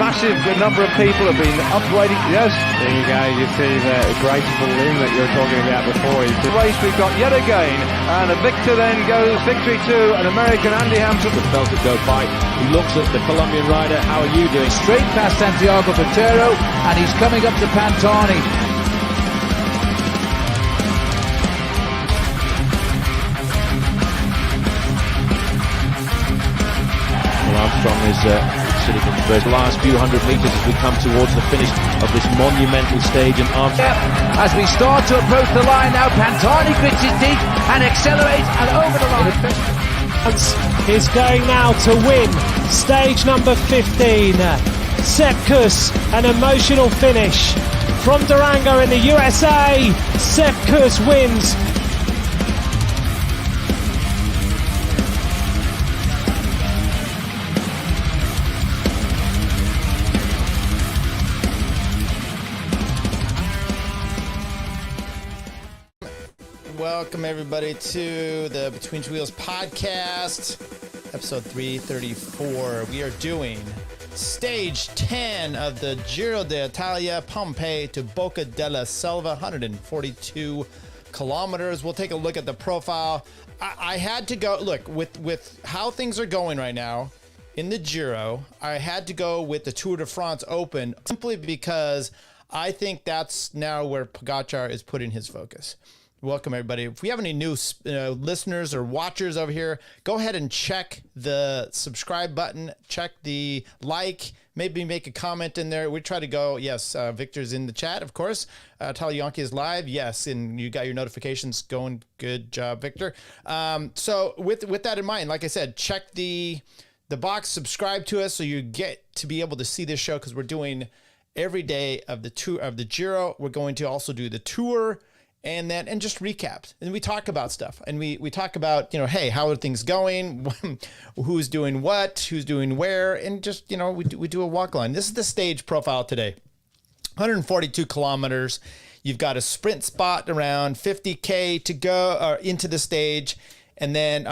Massive number of people have been upgrading. Yes, there you go. You see the graceful limb that you were talking about before. The race we've got yet again, and a victor then goes victory to an American, Andy Hampton. The belt to go by. He looks at the Colombian rider. How are you doing? Straight past Santiago Botero, and he's coming up to Pantani. Armstrong is sitting in the last few hundred metres as we come towards the finish of this monumental stage. And Armstrong, as we start to approach the line now, Pantani grits his teeth and accelerates and over the line. Is going now to win stage number 15. Sepp Kuss, an emotional finish from Durango in the USA. Sepp Kuss wins. Welcome everybody to the Between Two Wheels podcast, episode 334. We are doing stage 10 of the Giro d'Italia, Pompei to Bocca della Selva, 142 kilometers. We'll take a look at the profile. I had to go, look, with how things are going right now in the Giro, I had to go with the Tour de France Open simply because I think that's now where Pogačar is putting his focus. Welcome, everybody. If we have any new listeners or watchers over here, go ahead and check the subscribe button, check the like, maybe make a comment in there. We try to go, yes, Victor's in the chat, of course. Talyankee is live, yes, and you got your notifications going. Good job, Victor. So with that in mind, like I said, check the box, subscribe to us so you get to be able to see this show because we're doing every day of the tour of the Giro. We're going to also do the tour. And just recaps, and we talk about stuff, and we talk about, hey, how are things going, who's doing what, who's doing where, and just, we do a walk line. This is the stage profile today. 142 kilometers. You've got a sprint spot around 50K to go into the stage. And then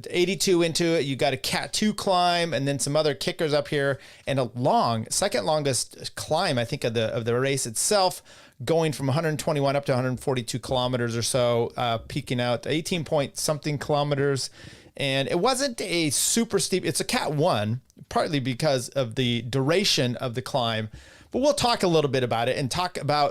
82 into it, you got a Cat 2 climb, and then some other kickers up here, and a second longest climb, I think, of the race itself, going from 121 up to 142 kilometers or so, peaking out 18 point something kilometers. And it wasn't a super steep, it's a Cat 1, partly because of the duration of the climb. But we'll talk a little bit about it and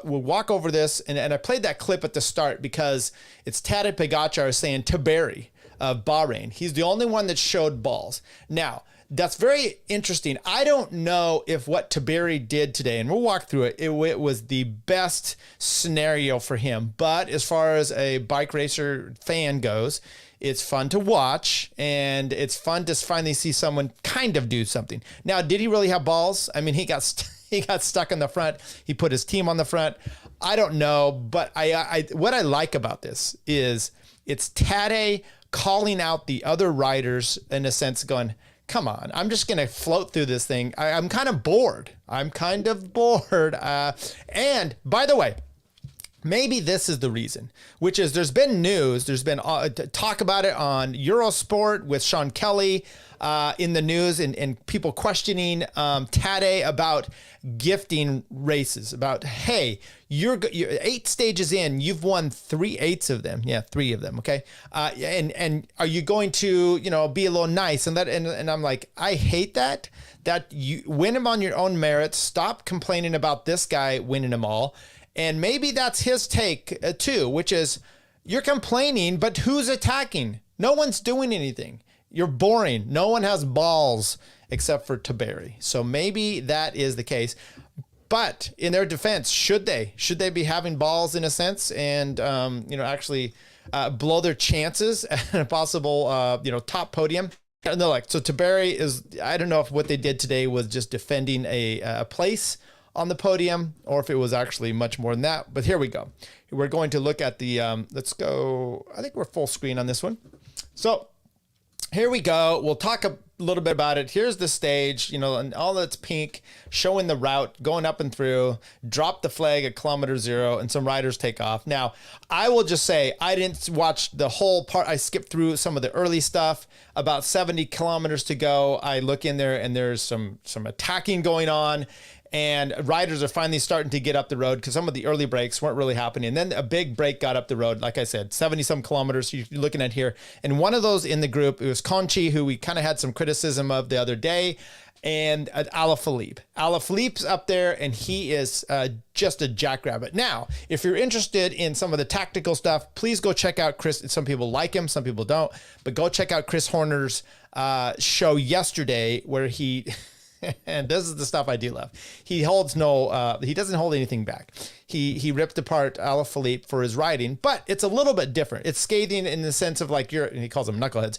we'll walk over this. And I played that clip at the start because it's Tadej Pogačar saying Tiberi of Bahrain. He's the only one that showed balls. Now, that's very interesting. I don't know if what Tiberi did today, and we'll walk through it, it was the best scenario for him. But as far as a bike racer fan goes, it's fun to watch, and it's fun to finally see someone kind of do something. Now, did he really have balls? I mean, he got stuck in the front. He put his team on the front. I don't know, but what I like about this is it's Tadej calling out the other riders in a sense, going, come on, I'm just going to float through this thing. I'm kind of bored. And by the way, maybe this is the reason, which is there's been news, there's been talk about it on Eurosport with Sean Kelly in the news, and people questioning Tadej about gifting races, about, hey, you're 8 stages in, you've won 3/8 of them. Yeah, 3 of them. Okay. And are you going to, be a little nice and I'm like, I hate that you win them on your own merits. Stop complaining about this guy winning them all. And maybe that's his take too, which is you're complaining, but who's attacking? No one's doing anything. You're boring. No one has balls except for Tiberi. So maybe that is the case. But in their defense, should they be having balls in a sense and, actually blow their chances at a possible, top podium? And they're like, so Tiberi is, I don't know if what they did today was just defending a place on the podium or if it was actually much more than that. But here we go. We're going to look at the, let's go, I think we're full screen on this one. So here we go. We'll talk a little bit about it. Here's the stage, and all that's pink, showing the route, going up and through, drop the flag at kilometer 0, and some riders take off. Now, I will just say, I didn't watch the whole part. I skipped through some of the early stuff. About 70 kilometers to go. I look in there, and there's some attacking going on. And riders are finally starting to get up the road because some of the early breaks weren't really happening. And then a big break got up the road. Like I said, 70 some kilometers you're looking at here. And one of those in the group, it was Conchi, who we kind of had some criticism of the other day, and Alaphilippe. Alaphilippe's up there, and he is just a jackrabbit. Now, if you're interested in some of the tactical stuff, please go check out Chris. Some people like him, some people don't. But go check out Chris Horner's show yesterday where he... and this is the stuff I do love. He doesn't hold anything back. He ripped apart Alaphilippe for his riding, but it's a little bit different. It's scathing in the sense of like and he calls them knuckleheads,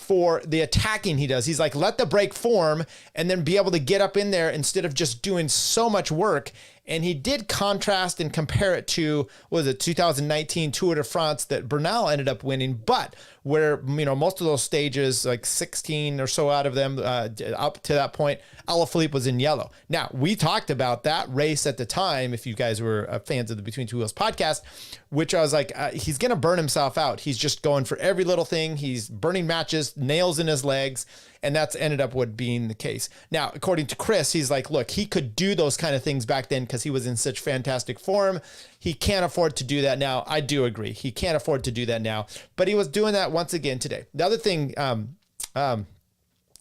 for the attacking he does. He's like, let the break form and then be able to get up in there instead of just doing so much work. And he did contrast and compare it to, 2019 Tour de France that Bernal ended up winning, but where, most of those stages, like 16 or so out of them, up to that point, Alaphilippe was in yellow. Now, we talked about that race at the time, if you guys were fans of the Between Two Wheels podcast, which I was like, he's going to burn himself out. He's just going for every little thing. He's burning matches, nails in his legs. And that's ended up what being the case. Now, according to Chris, he's like, look, he could do those kind of things back then because he was in such fantastic form. He can't afford to do that now. I do agree. He can't afford to do that now. But he was doing that once again today. The other thing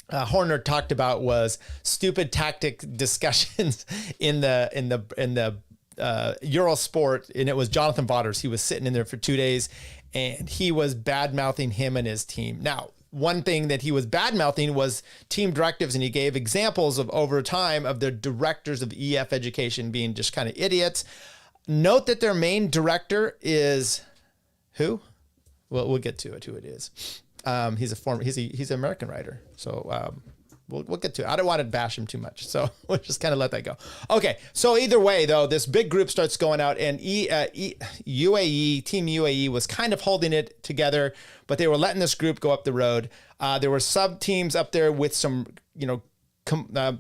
Horner talked about was stupid tactic discussions in the Eurosport, and it was Jonathan Vaughters. He was sitting in there for 2 days, and he was bad-mouthing him and his team. Now, one thing that he was bad-mouthing was team directives, and he gave examples of over time of the directors of EF education being just kind of idiots. Note that their main director is who? Well, we'll get to it, who it is. He's an American writer. So we'll get to it. I don't want to bash him too much, so we'll just kind of let that go. Okay, so either way, though, this big group starts going out, and UAE, Team UAE was kind of holding it together, but they were letting this group go up the road. There were sub teams up there with some,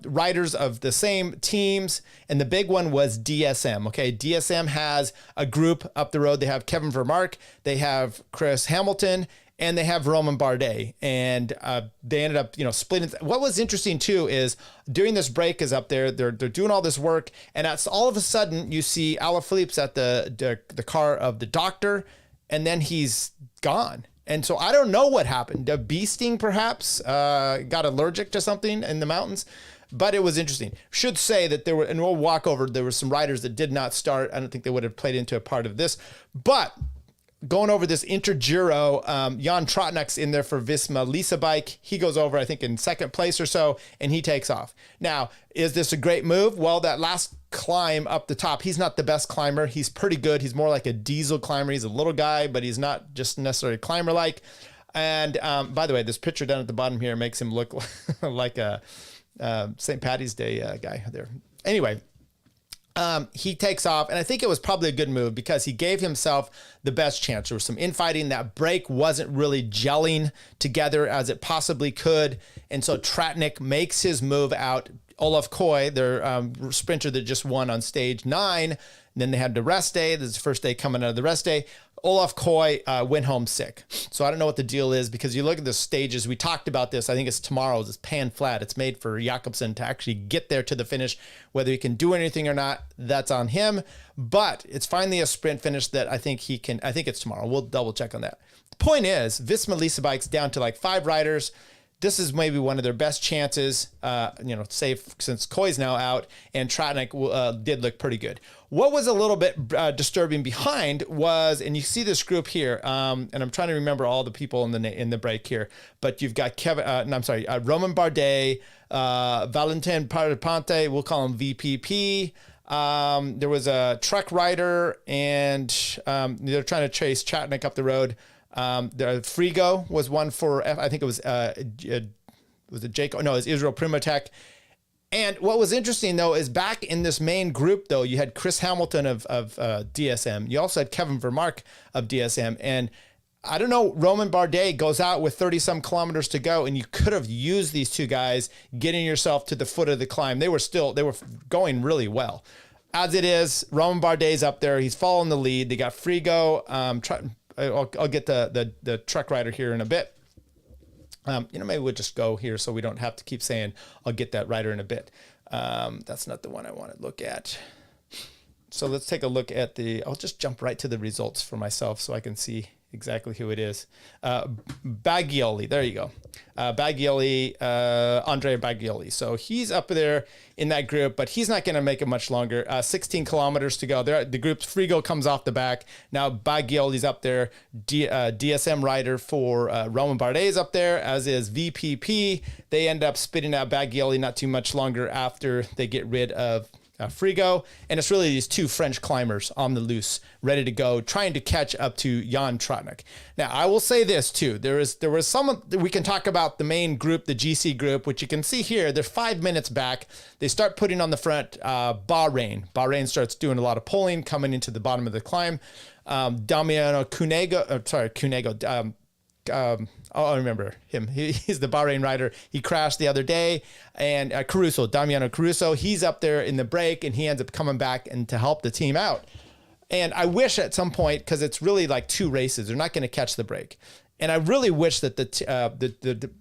riders of the same teams, and the big one was DSM. Okay, DSM has a group up the road. They have Kevin Vermark, they have Chris Hamilton, and they have Roman Bardet, and they ended up, splitting. What was interesting too is during this break is up there, they're doing all this work, and that's all of a sudden you see Alaphilippe's at the car of the doctor, and then he's gone. And so I don't know what happened. A bee sting perhaps, got allergic to something in the mountains. But it was interesting. Should say that there were, and we'll walk over, there were some riders that did not start. I don't think they would have played into a part of this, but going over this Intergiro, Jan Trotnick's in there for Visma Lisa Bike. He goes over, I think, in second place or so, and he takes off. Now, is this a great move? Well, that last climb up the top, he's not the best climber. He's pretty good. He's more like a diesel climber. He's a little guy, but he's not just necessarily climber-like. And by the way, this picture down at the bottom here makes him look like a St. Paddy's Day guy there. Anyway, he takes off, and I think it was probably a good move because he gave himself the best chance. There was some infighting. That break wasn't really gelling together as it possibly could, and so Tratnik makes his move out. Olaf Koy, their sprinter that just won on stage 9, and then they had the rest day. This is the first day coming out of the rest day. Olaf Koy went home sick. So I don't know what the deal is because you look at the stages. We talked about this. I think it's tomorrow's. It's pan flat. It's made for Jakobsen to actually get there to the finish. Whether he can do anything or not, that's on him. But it's finally a sprint finish that I think he can. I think it's tomorrow. We'll double check on that. The point is, Visma Lisa Bike's down to like 5 riders. This is maybe one of their best chances, safe since Koy's now out, and Tratnik did look pretty good. What was a little bit disturbing behind was, and you see this group here, and I'm trying to remember all the people in the break here, but you've got Roman Bardet, Valentin Parapante, we'll call him VPP. There was a truck rider, and they're trying to chase Tratnik up the road. The Frigo was one for, I think it was it Jacob? No, it was Israel Primotech. And what was interesting though is back in this main group though, you had Chris Hamilton of DSM. You also had Kevin Vermark of DSM, and I don't know, Roman Bardet goes out with 30-some kilometers to go, and you could have used these two guys getting yourself to the foot of the climb. They were going really well. As it is, Roman Bardet's up there. He's following the lead. They got Frigo. I'll get the truck rider here in a bit. Maybe we'll just go here so we don't have to keep saying, I'll get that rider in a bit. That's not the one I want to look at. So let's take a look at I'll just jump right to the results for myself so I can see exactly who it is. Bagioli, there you go. Bagioli, Andre Bagioli. So he's up there in that group, but he's not going to make it much longer. 16 kilometers to go. The group Frigo comes off the back. Now Bagioli's up there. DSM rider for Roman Bardet is up there, as is VPP. They end up spitting out Bagioli not too much longer after they get rid of Frigo, and it's really these two French climbers on the loose, ready to go, trying to catch up to Jan Tratnik. Now, I will say this too: there was some. We can talk about the main group, the GC group, which you can see here. They're 5 minutes back. They start putting on the front. Bahrain. Bahrain starts doing a lot of pulling, coming into the bottom of the climb. Damiano Cunego. I remember him. He's the Bahrain rider. He crashed the other day. And Damiano Caruso, he's up there in the break, and he ends up coming back and to help the team out. And I wish at some point, because it's really like two races, they're not going to catch the break. And I really wish that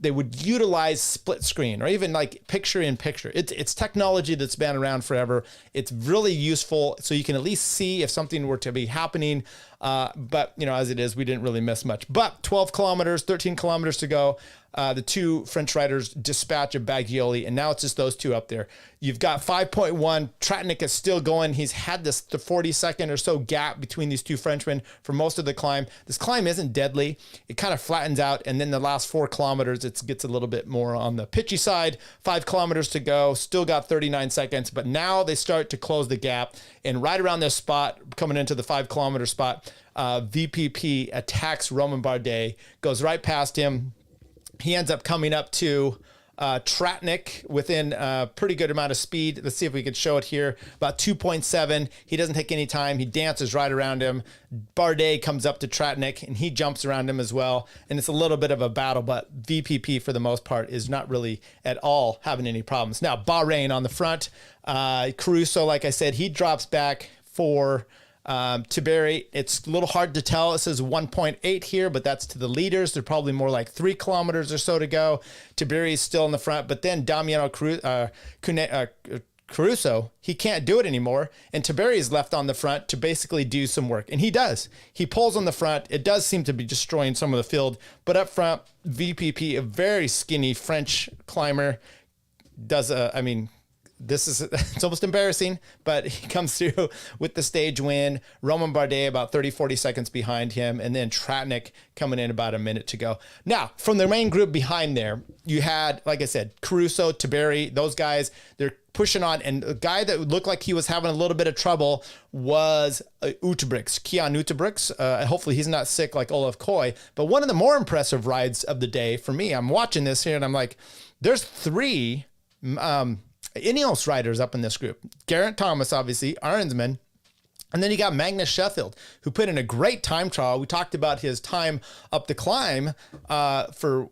they would utilize split screen or even like picture in picture. It's technology that's been around forever. It's really useful, so you can at least see if something were to be happening. But as it is, we didn't really miss much. But 12 kilometers, 13 kilometers to go. The two French riders dispatch of Bagioli, and now it's just those two up there. You've got 5.1. Tratnik is still going. He's had the 40-second or so gap between these two Frenchmen for most of the climb. This climb isn't deadly. It kind of flattens out, and then the last 4 kilometers, it gets a little bit more on the pitchy side. 5 kilometers to go. Still got 39 seconds, but now they start to close the gap, and right around this spot, coming into the 5-kilometer spot, VPP attacks Roman Bardet, goes right past him. He ends up coming up to Tratnik within a pretty good amount of speed. Let's see if we can show it here. About 2.7. He doesn't take any time. He dances right around him. Bardet comes up to Tratnik, and he jumps around him as well. And it's a little bit of a battle, but VPP, for the most part, is not really at all having any problems. Now, Bahrain on the front. Caruso, like I said, he drops back for Tiberi. It's a little hard to tell. It says 1.8 here, but that's to the leaders. They're probably more like 3 kilometers or so to go. Tiberi is still in the front, but then Damiano Caruso, he can't do it anymore, and Tiberi is left on the front to basically do some work, and he does. He pulls on the front. It does seem to be destroying some of the field, but up front, VPP, a very skinny French climber, does it's almost embarrassing, but he comes through with the stage win. Roman Bardet about 30-40 seconds behind him, and then Tratnik coming in about a minute to go. Now, from the main group behind there, you had, like I said, Caruso, Tiberi, those guys, they're pushing on, and a guy that looked like he was having a little bit of trouble was Utebrix, Kian Utebrix. Hopefully he's not sick like Olaf Koy, but one of the more impressive rides of the day for me, I'm watching this here, and I'm like, there's 3 Ineos riders up in this group. Geraint Thomas, obviously, Arensman, and then you got Magnus Sheffield, who put in a great time trial. We talked about his time up the climb for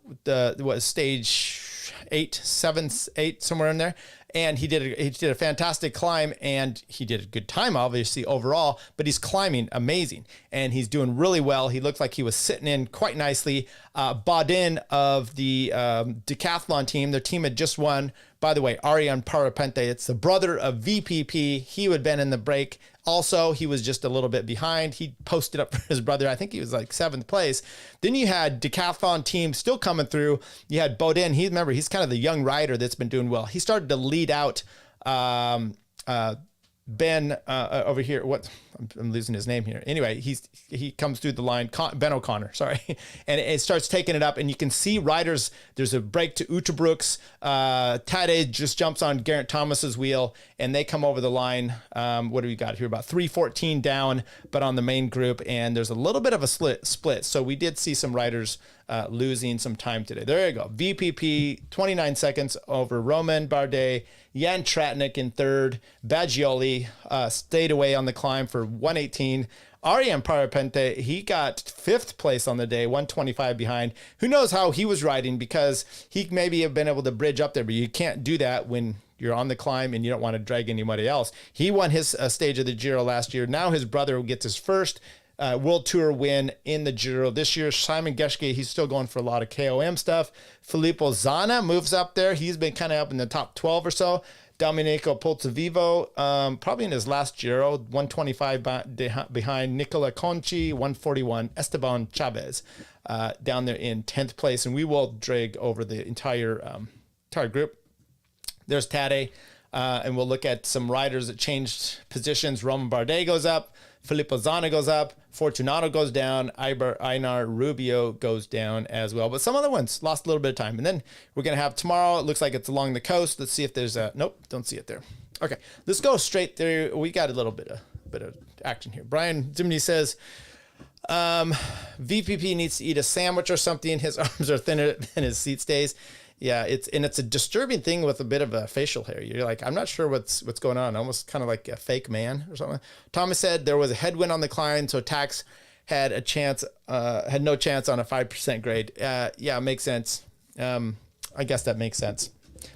stage 8, 7, 8, somewhere in there. And he did a fantastic climb, and he did a good time, obviously, overall, but he's climbing amazing, and he's doing really well. He looked like he was sitting in quite nicely. Baudin of the decathlon team, their team had just won. By the way, Ariane Parapente, it's the brother of VPP. He had been in the break. Also, he was just a little bit behind. He posted up for his brother. I think he was like 7th place. Then you had decathlon team still coming through. You had Baudin. Remember, he's kind of the young rider that's been doing well. He started to lead out Ben over here. I'm losing his name here. Anyway, he comes through the line. Ben O'Connor, sorry, and it starts taking it up, and you can see riders. There's a break to Utebrooks. Tade just jumps on Geraint Thomas's wheel, and they come over the line. What do we got here? About 3:14 down, but on the main group, and there's a little bit of a split. So we did see some riders losing some time today. There you go. VPP 29 seconds over Roman Bardet. Jan Tratnik in 3rd. Bagioli stayed away on the climb for 1:18. Ariane Parapente, he got 5th place on the day, 125 behind. Who knows how he was riding, because he maybe have been able to bridge up there, but you can't do that when you're on the climb and you don't want to drag anybody else. He won his stage of the Giro last year. Now his brother gets his first World Tour win in the Giro this year. Simon Geschke, he's still going for a lot of KOM stuff. Filippo Zana moves up there. He's been kind of up in the top 12 or so. Domenico Pozzovivo, probably in his last Giro, 125 behind Nicola Conci, 141. Esteban Chavez down there in 10th place. And we will drag over the entire group. There's Tadej, and we'll look at some riders that changed positions. Roman Bardet goes up. Filippo Zana goes up. Fortunato goes down. Einar Rubio goes down as well. But some other ones lost a little bit of time. And then we're going to have tomorrow. It looks like it's along the coast. Let's see if there's a... Nope, don't see it there. Okay, let's go straight through. We got a little bit of action here. Brian Zimney says... VPP needs to eat a sandwich or something. His arms are thinner than his seat stays. Yeah, it's a disturbing thing with a bit of a facial hair. You're like, I'm not sure what's going on. Almost kind of like a fake man or something. Thomas said there was a headwind on the climb, so Tax had no chance on a 5% grade. Yeah, makes sense. I guess that makes sense.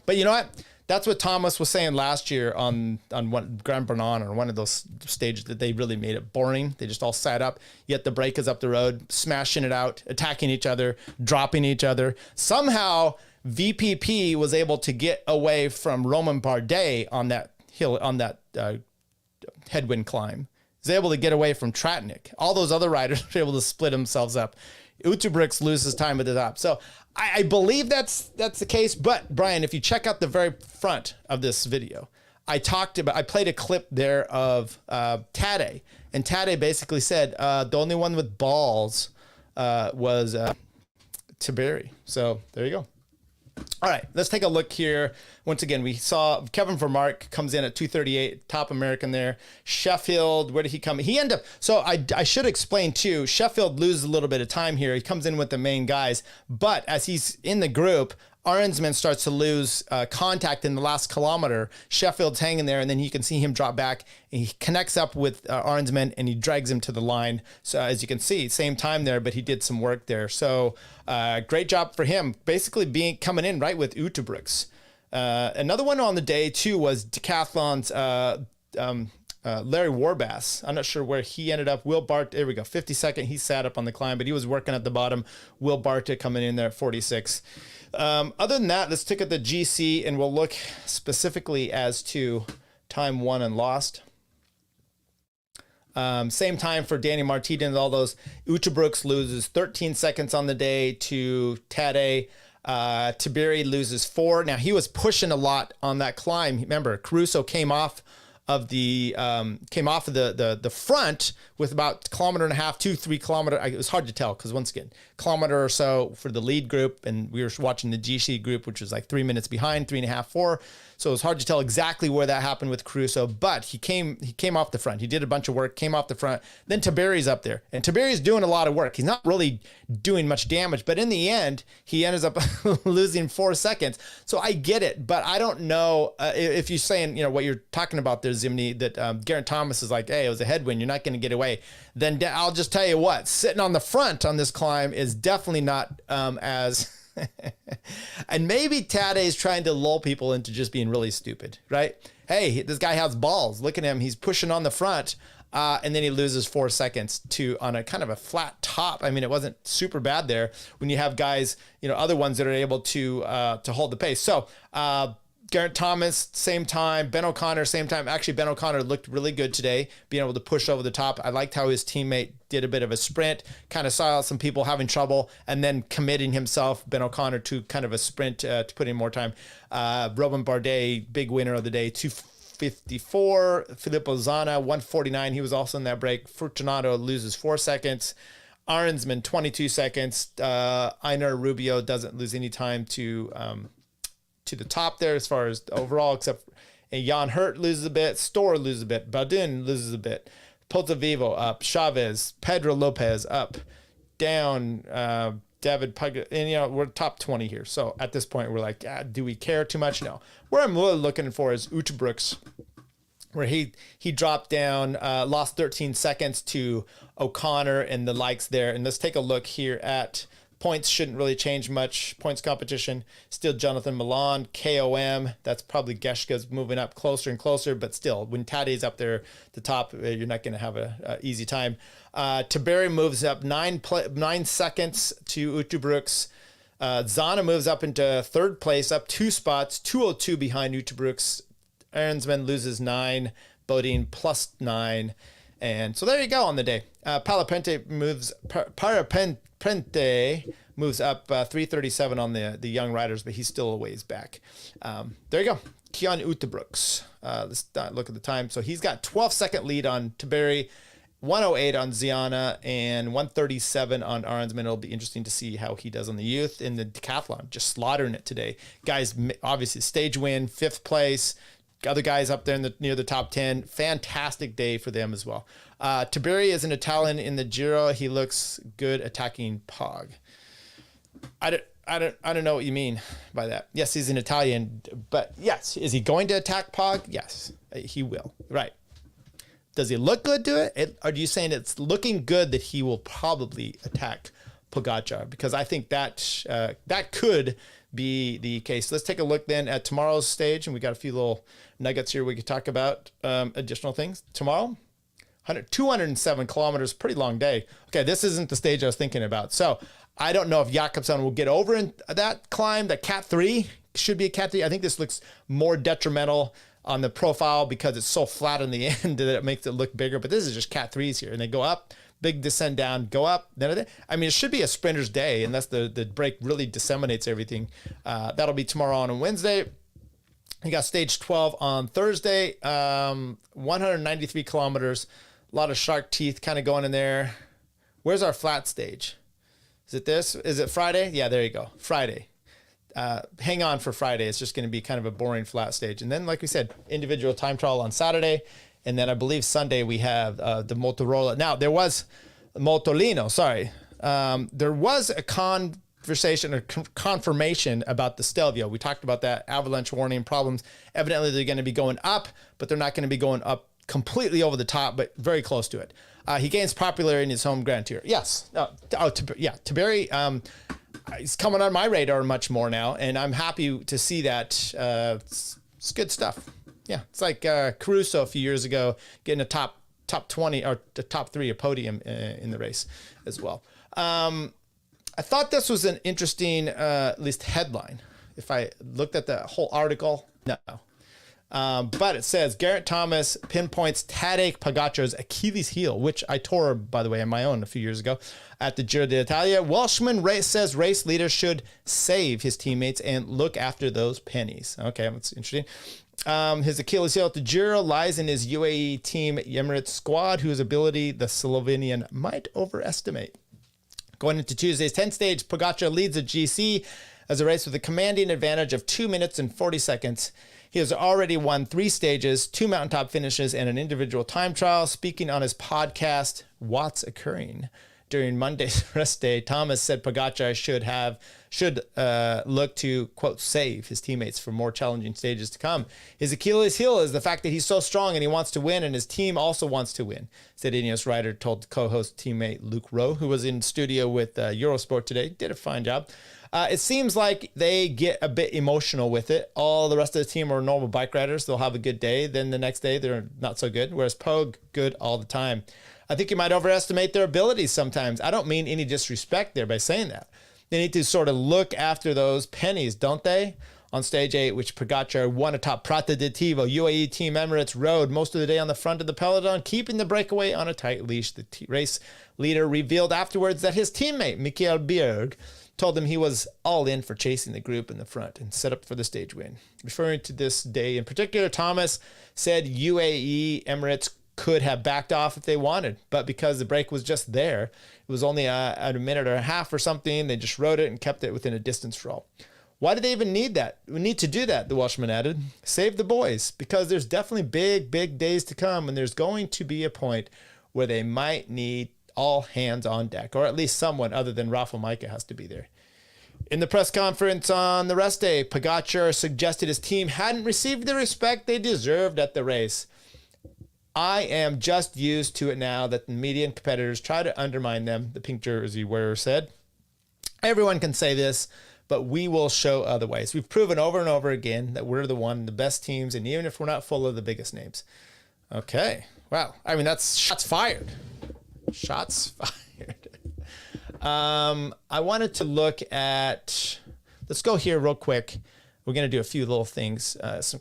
But you know what? That's what Thomas was saying last year on one Grand Bernon or one of those stages, that they really made it boring. They just all sat up, yet the break is up the road, smashing it out, attacking each other, dropping each other. Somehow VPP was able to get away from Roman Bardet on that hill, on that headwind climb. He was able to get away from Tratnik. All those other riders were able to split themselves up. Utebrix loses time at the top. So I believe that's the case. But Brian, if you check out the very front of this video, I played a clip there of Tadej, and Tadej basically said the only one with balls was Tiberi. So there you go. All right, let's take a look here. Once again, we saw Kevin Vermark comes in at 238, top American there. Sheffield, where did he come? He ended up, so I should explain too, Sheffield loses a little bit of time here. He comes in with the main guys, but as he's in the group, Arnsman starts to lose contact in the last kilometer. Sheffield's hanging there, and then you can see him drop back, and he connects up with Arnsman, and he drags him to the line. So as you can see, same time there, but he did some work there. So great job for him, basically coming in right with Utebrix. Another one on the day too was Decathlon's Larry Warbass. I'm not sure where he ended up. Will Bart, there we go, 52nd. He sat up on the climb, but he was working at the bottom. Will Barta coming in there at 46. Other than that, let's look at the GC, and we'll look specifically as to time won and lost. Same time for Danny Martinez and all those. Utebrix loses 13 seconds on the day to Tadej. Tiberi loses 4. Now he was pushing a lot on that climb. Remember, Caruso came off of the front with about 1.5 kilometers, 2-3 kilometers. It was hard to tell because once again, kilometer or so for the lead group, and we were watching the GC group, which was like 3 minutes behind, 3.5, 4. So it was hard to tell exactly where that happened with Caruso, but he came off the front. He did a bunch of work, came off the front. Then Tiberi's up there, and Tiberi's doing a lot of work. He's not really doing much damage, but in the end, he ends up losing 4 seconds. So I get it, but I don't know if you're saying, what you're talking about there, Zimny, that Geraint Thomas is like, hey, it was a headwind, you're not going to get away. Then I'll just tell you what, sitting on the front on this climb is definitely not as... And maybe Tadej is trying to lull people into just being really stupid, right? Hey, this guy has balls. Look at him. He's pushing on the front, and then he loses 4 seconds on a kind of a flat top. I mean, it wasn't super bad there when you have guys, other ones that are able to hold the pace. So Geraint Thomas, same time. Ben O'Connor, same time. Actually, Ben O'Connor looked really good today, being able to push over the top. I liked how his teammate did a bit of a sprint, kind of saw some people having trouble, and then committing himself, Ben O'Connor, to kind of a sprint to put in more time. Roman Bardet, big winner of the day, 2:54. Filippo Zana, 1:49. He was also in that break. Fortunato loses 4 seconds. Arnsman, 22 seconds. Einar Rubio doesn't lose any time to the top there as far as overall, except Jan Hurt loses a bit, Storr loses a bit, Badin loses a bit, Pozzovivo up, Chavez, Pedro Lopez up, down, David Pug, and we're top 20 here. So at this point, we're like, do we care too much? No. Where I'm really looking for is Utebrix where he dropped down, lost 13 seconds to O'Connor and the likes there. And let's take a look here at points. Shouldn't really change much. Points competition, still Jonathan Milan, KOM. That's probably Geshka's moving up closer and closer, but still, when Taddy's up there at the top, you're not going to have a easy time. Tiberi moves up 9 seconds to Utebrooks. Zana moves up into third place, up 2 spots, 2:02 behind Utebrooks. Ahrensman loses 9, Bodine plus 9. And so there you go on the day. Parapente moves up 3:37 on the young riders, but he's still a ways back. There you go. Kian Utebrooks. Let's look at the time. So he's got 12-second lead on Tiberi, 1:08 on Ziana, and 1:37 on Ahrensman. It'll be interesting to see how he does on the youth in the decathlon. Just slaughtering it today. Guys, obviously stage win, 5th place. Other guys up there near the top 10. Fantastic day for them as well. Tiberi is an Italian in the Giro. He looks good attacking Pog. I don't know what you mean by that. Yes, he's an Italian, but yes, is he going to attack Pog? Yes, he will. Right. Does he look good to it? Or are you saying it's looking good that he will probably attack Pogacar? Because I think that could be the case. Let's take a look then at tomorrow's stage, and we got a few little nuggets here we could talk about, additional things. Tomorrow, 207 kilometers, pretty long day. Okay, this isn't the stage I was thinking about. So I don't know if Jakobsen will get over in that climb. That Cat 3 should be a Cat 3. I think this looks more detrimental on the profile because it's so flat on the end that it makes it look bigger. But this is just Cat 3s here, and they go up, big descend down, go up. I mean, it should be a sprinter's day unless the break really disseminates everything. That'll be tomorrow on Wednesday. You got stage 12 on Thursday, 193 kilometers, a lot of shark teeth kind of going in there. Where's our flat stage? Is it this? Is it Friday? Yeah, there you go. Friday. Hang on for Friday. It's just going to be kind of a boring flat stage. And then, like we said, individual time trial on Saturday. And then I believe Sunday we have the Motorola. Now, there was Motolino, sorry. There was a conversation or confirmation about the Stelvio. We talked about that, avalanche warning problems. Evidently, they're going to be going up, but they're not going to be going up completely over the top, but very close to it. He gains popularity in his home Grand Tour. Yes. Tiberi, he's coming on my radar much more now, and I'm happy to see that. It's good stuff. Yeah, it's like Caruso a few years ago getting a top 20 or the top 3 a podium in the race as well. I thought this was an interesting, at least headline. If I looked at the whole article, no. But it says Geraint Thomas pinpoints Tadej Pogacar's Achilles heel, which I tore, by the way, on my own a few years ago at the Giro d'Italia. Welshman says race leader should save his teammates and look after those pennies. Okay, that's interesting. His Achilles heel at the Giro lies in his UAE team Emirates squad, whose ability the Slovenian might overestimate. Going into Tuesday's 10th stage, Pogacar leads the GC as a race with a commanding advantage of 2 minutes and 40 seconds. He has already won 3 stages, 2 mountaintop finishes, and an individual time trial. Speaking on his podcast, What's Occurring? During Monday's rest day, Thomas said Pogacar should look to, quote, save his teammates for more challenging stages to come. His Achilles heel is the fact that he's so strong and he wants to win, and his team also wants to win, said Ineos rider told co-host teammate Luke Rowe, who was in studio with Eurosport today. Did a fine job. It seems like they get a bit emotional with it. All the rest of the team are normal bike riders. They'll have a good day. Then the next day, they're not so good, whereas Pog, good all the time. I think you might overestimate their abilities sometimes. I don't mean any disrespect there by saying that. They need to sort of look after those pennies, don't they? On stage 8, which Pogacar won atop Prata de Tivo, UAE Team Emirates rode most of the day on the front of the peloton, keeping the breakaway on a tight leash. The race leader revealed afterwards that his teammate, Michael Bjerg, told him he was all in for chasing the group in the front and set up for the stage win. Referring to this day in particular, Thomas said UAE Emirates could have backed off if they wanted, but because the break was just there, it was only at a minute and a half or something, they just rode it and kept it within a distance for all. Why do they even need that? We need to do that, the Welshman added. Save the boys, because there's definitely big days to come, and there's going to be a point where they might need all hands on deck, or at least someone other than Rafa Majka has to be there. In the press conference on the rest day, Pogacar suggested his team hadn't received the respect they deserved at the race. I am just used to it now that the media and competitors try to undermine them, the pink jersey wearer said. Everyone can say this, but we will show otherwise. We've proven over and over again that we're the best teams, and even if we're not full of the biggest names. Okay. Wow. I mean, that's shots fired. Shots fired. I wanted to look at, let's go here real quick. We're going to do a few little things, some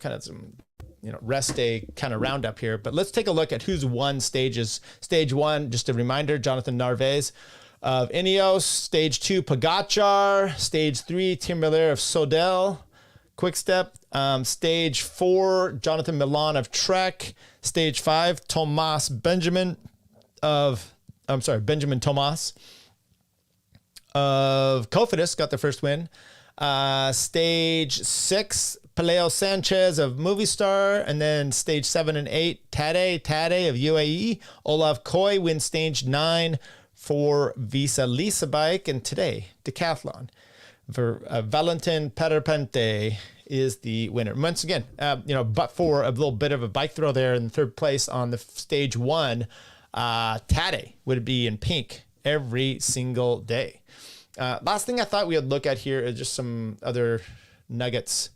rest day kind of roundup here, but let's take a look at who's won stages. Stage 1, just a reminder, Jonathan Narvaez of Ineos. Stage 2, Pogacar. Stage 3, Tim Miller of Sodell, Quickstep. Stage 4, Jonathan Milan of Trek. Stage 5, Benjamin Thomas of Cofidis got the first win. Stage 6, Peleo Sanchez of Movistar, and then stage 7 and 8, Tade of UAE. Olav Koy wins stage 9 for Visa Lisa Bike, and today Decathlon for Valentin Perpente is the winner. Once again, but for a little bit of a bike throw there in third place on the stage 1, Tade would be in pink every single day. Last thing I thought we would look at here is just some other nuggets.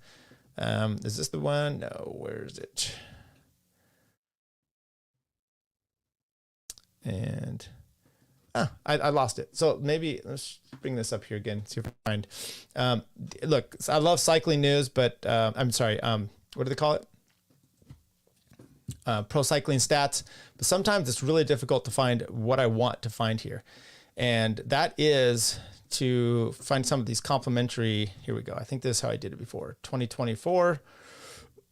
Is this the one? No, where is it? And I lost it. So maybe let's bring this up here again, see if I find. Look, I love cycling news, but I'm sorry. What do they call it? Pro cycling stats. But sometimes it's really difficult to find what I want to find here. And that is to find some of these complementary, here we go. I think this is how I did it before, 2024.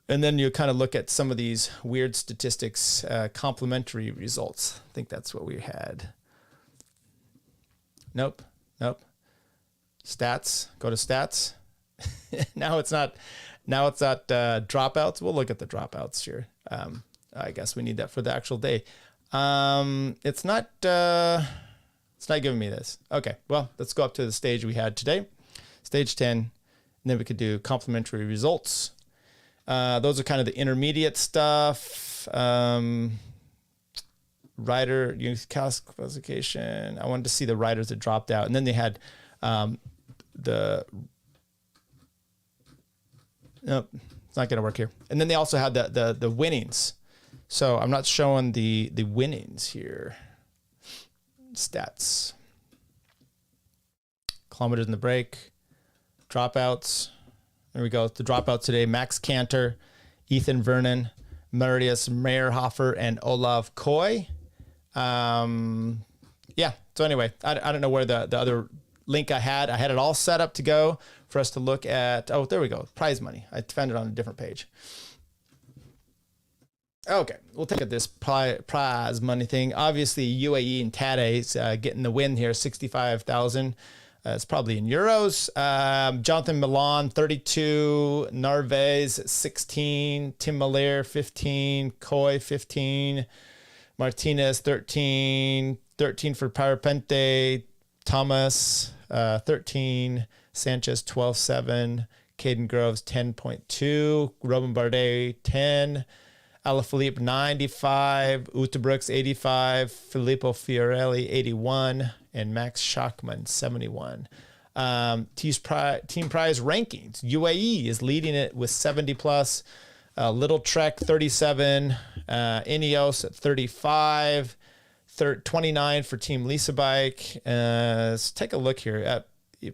And then you kind of look at some of these weird statistics, complementary results. I think that's what we had. Nope. Stats, go to stats. Now it's not dropouts. We'll look at the dropouts here. I guess we need that for the actual day. It's not giving me this. Okay, well, let's go up to the stage we had today, stage 10, and then we could do complementary results. Those are kind of the intermediate stuff. Rider youth classification. I wanted to see the riders that dropped out, and then they had nope, it's not going to work here. And then they also had the winnings. So I'm not showing the winnings here. Stats. Kilometers in the break. Dropouts. There we go. The dropouts today: Max Cantor, Ethan Vernon, Marius Meyerhofer, and Olav Koy. Yeah. So anyway, I don't know where the other link I had it all set up to go for us to look at. Oh, there we go. Prize money. I found it on a different page. Okay, we'll take at this prize money thing. Obviously, UAE and Tade's getting the win here, 65,000. It's probably in euros. Jonathan Milan, 32. Narvaez, 16. Tim Miller, 15. Koy, 15. Martinez, 13. 13 for Parapente. Thomas, 13. Sanchez, 12.7. Caden Groves, 10.2. Robin Bardet, 10. Alaphilippe, 95. Utebrooks, 85. Filippo Fiorelli, 81. And Max Schachmann, 71. Team prize rankings. UAE is leading it with 70 plus. Little Trek, 37. Ineos at 35. 29 for Team Lisa Bike. Let's take a look here at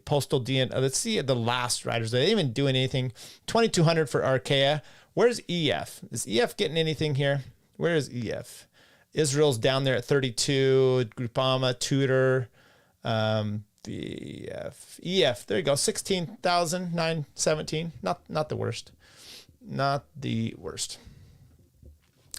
Postal DN. Let's see the last riders. They didn't even do anything. 2,200 for Arkea. Where's EF? Is EF getting anything here? Where is EF? Israel's down there at 32. Groupama, Tudor, EF. There you go. 16,917. Not the worst. Not the worst.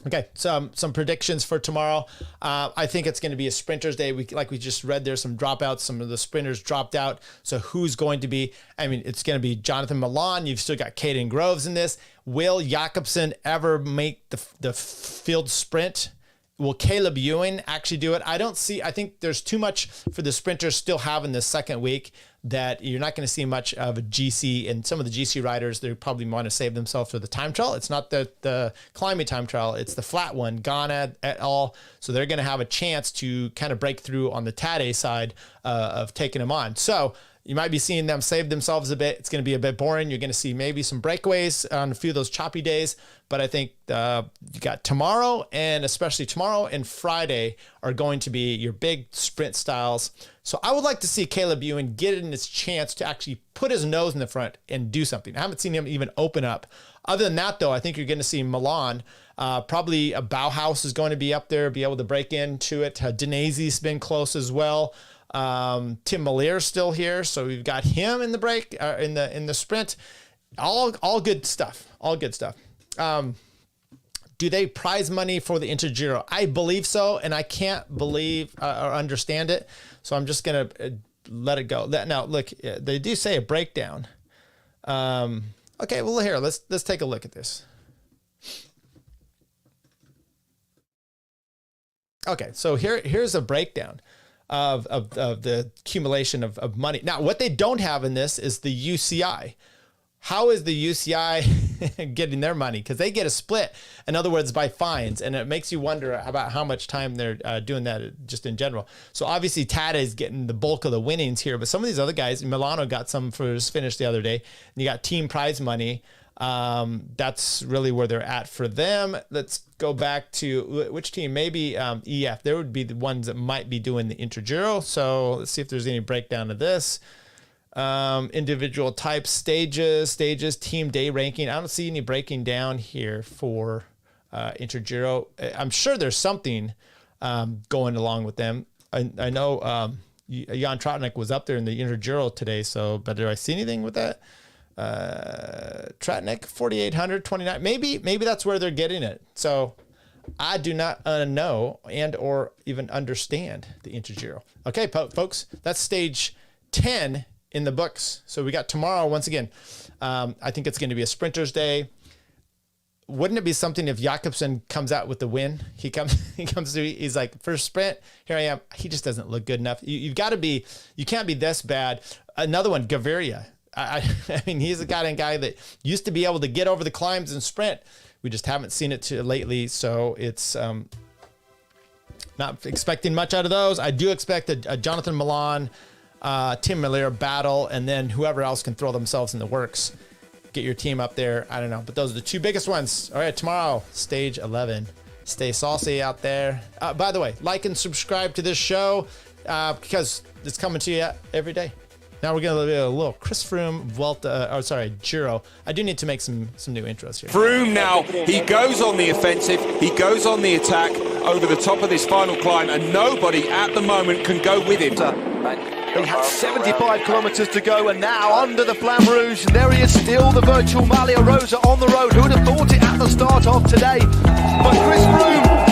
Okay, some predictions for tomorrow. I think it's going to be a sprinters day. Like we just read, there's some dropouts. Some of the sprinters dropped out. So who's going to be? I mean, it's going to be Jonathan Milan. You've still got Caden Groves in this. Will Jakobsen ever make the field sprint? Will Caleb Ewing actually do it? I think there's too much for the sprinters still having this second week that you're not going to see much of a GC, and some of the GC riders, they probably want to save themselves for the time trial. It's not the climbing time trial. It's the flat one, Ghana et al. So they're going to have a chance to kind of break through on the Tade side of taking them on. So you might be seeing them save themselves a bit. It's going to be a bit boring. You're going to see maybe some breakaways on a few of those choppy days. But I think you got tomorrow, and especially tomorrow and Friday are going to be your big sprint styles. So I would like to see Caleb Ewing get in his chance to actually put his nose in the front and do something. I haven't seen him even open up. Other than that, though, I think you're going to see Milan. Probably a Bauhaus is going to be up there, be able to break into it. Denazi's been close as well. Tim Malier's still here, so we've got him in the break, in the sprint. All good stuff. All good stuff. Do they prize money for the Intergiro? I believe so, and I can't believe or understand it. So I'm just gonna let it go. Now, look, they do say a breakdown. Okay, well here, let's take a look at this. Okay, so here's a breakdown of the accumulation of money. Now, what they don't have in this is the UCI. How is the UCI getting their money? Because they get a split, in other words, by fines, and it makes you wonder about how much time they're doing that just in general. So obviously Tade is getting the bulk of the winnings here, but some of these other guys, Milano got some for his finish the other day, and you got team prize money. That's really where they're at for them. Let's go back to which team, maybe EF. There would be the ones that might be doing the Intergiro. So let's see if there's any breakdown of this. Individual types, stages, team day ranking. I don't see any breaking down here for Intergiro. I'm sure there's something going along with them. I know Jan Trotnik was up there in the Intergiro today, but do I see anything with that? Trotnik 4,800, 29. Maybe that's where they're getting it. So I do not know and or even understand the Intergiro. Okay, folks, that's stage 10 in the books. So we got tomorrow once again. I think it's going to be a sprinter's day. Wouldn't it be something if Jakobsen comes out with the win? He comes to, he's like, first sprint, here I am. He just doesn't look good enough. You've got to be, you can't be this bad. Another one, Gaviria. I mean, he's a guy that used to be able to get over the climbs and sprint. We just haven't seen it lately. So it's not expecting much out of those. I do expect a Jonathan Milan, Tim Miller battle, and then whoever else can throw themselves in the works. Get your team up there. I don't know, but those are the two biggest ones. All right, tomorrow, stage 11. Stay saucy out there. By the way, like and subscribe to this show because it's coming to you every day. Now we're going to do a little Chris Froome Giro. I do need to make some new intros here. Froome now, he goes on the offensive, he goes on the attack over the top of this final climb, and nobody at the moment can go with him. He had 75 kilometres to go, and now under the Flamme Rouge, and there he is still, the virtual Maglia Rosa on the road. Who would have thought it at the start of today? But Chris Froome